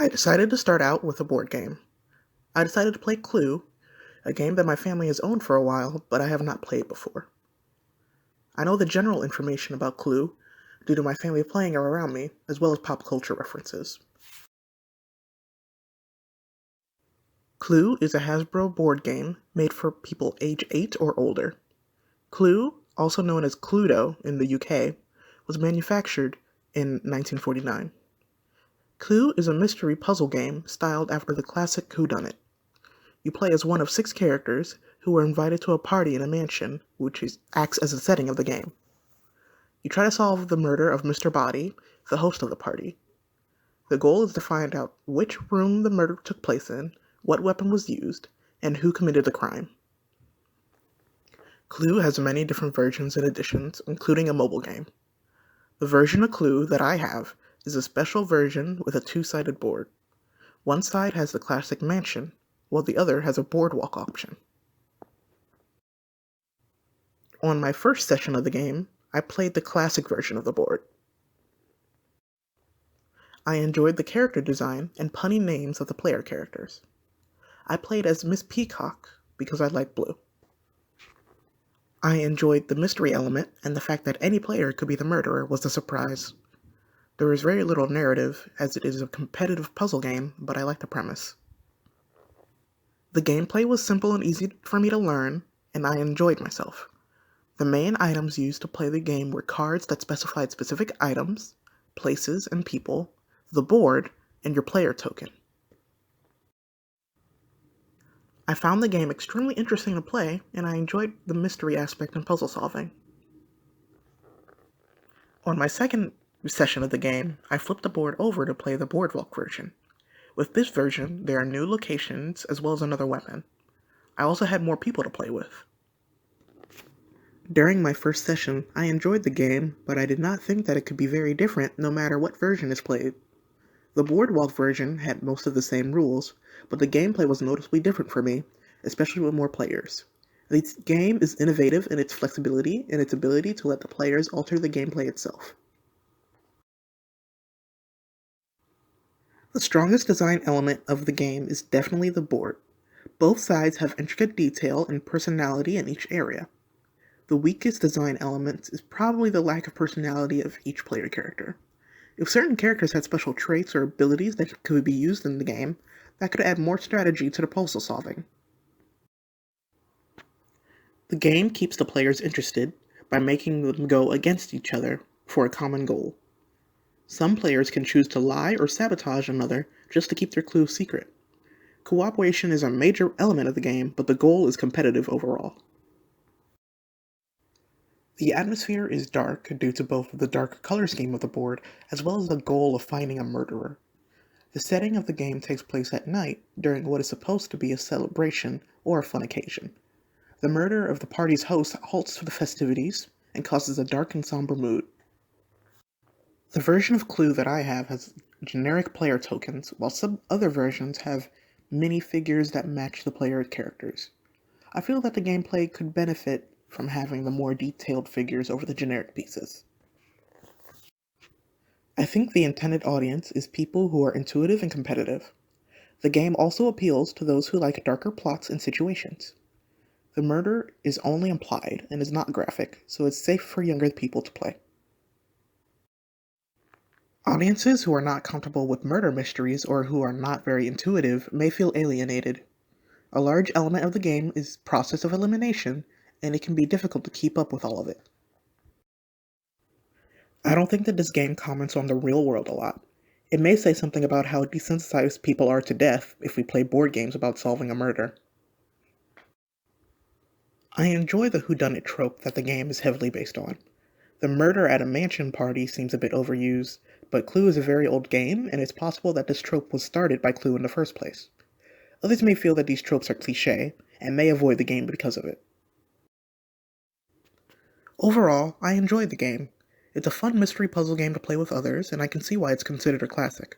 I decided to start out with a board game. I decided to play Clue, a game that my family has owned for a while, but I have not played before. I know the general information about Clue due to my family playing it around me, as well as pop culture references. Clue is a Hasbro board game made for people age 8 or older. Clue, also known as Cluedo in the UK, was manufactured in 1949. Clue is a mystery puzzle game styled after the classic whodunit. You play as one of 6 characters who are invited to a party in a mansion, which acts as the setting of the game. You try to solve the murder of Mr. Body, the host of the party. The goal is to find out which room the murder took place in, what weapon was used, and who committed the crime. Clue has many different versions and editions, including a mobile game. The version of Clue that I have is a special version with a 2-sided board. One side has the classic mansion, while the other has a boardwalk option. On my first session of the game, I played the classic version of the board. I enjoyed the character design and punny names of the player characters. I played as Miss Peacock because I like blue. I enjoyed the mystery element, and the fact that any player could be the murderer was a surprise. There is very little narrative, as it is a competitive puzzle game, but I like the premise. The gameplay was simple and easy for me to learn, and I enjoyed myself. The main items used to play the game were cards that specified specific items, places, and people, the board, and your player token. I found the game extremely interesting to play, and I enjoyed the mystery aspect and puzzle solving. On my second session of the game, I flipped the board over to play the boardwalk version. With this version, there are new locations as well as another weapon. I also had more people to play with. During my first session, I enjoyed the game, but I did not think that it could be very different no matter what version is played. The boardwalk version had most of the same rules, but the gameplay was noticeably different for me, especially with more players. This game is innovative in its flexibility and its ability to let the players alter the gameplay itself. The strongest design element of the game is definitely the board. Both sides have intricate detail and personality in each area. The weakest design element is probably the lack of personality of each player character. If certain characters had special traits or abilities that could be used in the game, that could add more strategy to the puzzle solving. The game keeps the players interested by making them go against each other for a common goal. Some players can choose to lie or sabotage another just to keep their clue secret. Cooperation is a major element of the game, but the goal is competitive overall. The atmosphere is dark due to both the dark color scheme of the board as well as the goal of finding a murderer. The setting of the game takes place at night during what is supposed to be a celebration or a fun occasion. The murder of the party's host halts the festivities and causes a dark and somber mood. The version of Clue that I have has generic player tokens, while some other versions have minifigures that match the player characters. I feel that the gameplay could benefit from having the more detailed figures over the generic pieces. I think the intended audience is people who are intuitive and competitive. The game also appeals to those who like darker plots and situations. The murder is only implied and is not graphic, so it's safe for younger people to play. Audiences who are not comfortable with murder mysteries or who are not very intuitive may feel alienated. A large element of the game is process of elimination, and it can be difficult to keep up with all of it. I don't think that this game comments on the real world a lot. It may say something about how desensitized people are to death if we play board games about solving a murder. I enjoy the whodunit trope that the game is heavily based on. The murder at a mansion party seems a bit overused, but Clue is a very old game, and it's possible that this trope was started by Clue in the first place. Others may feel that these tropes are cliché, and may avoid the game because of it. Overall, I enjoyed the game. It's a fun mystery puzzle game to play with others, and I can see why it's considered a classic.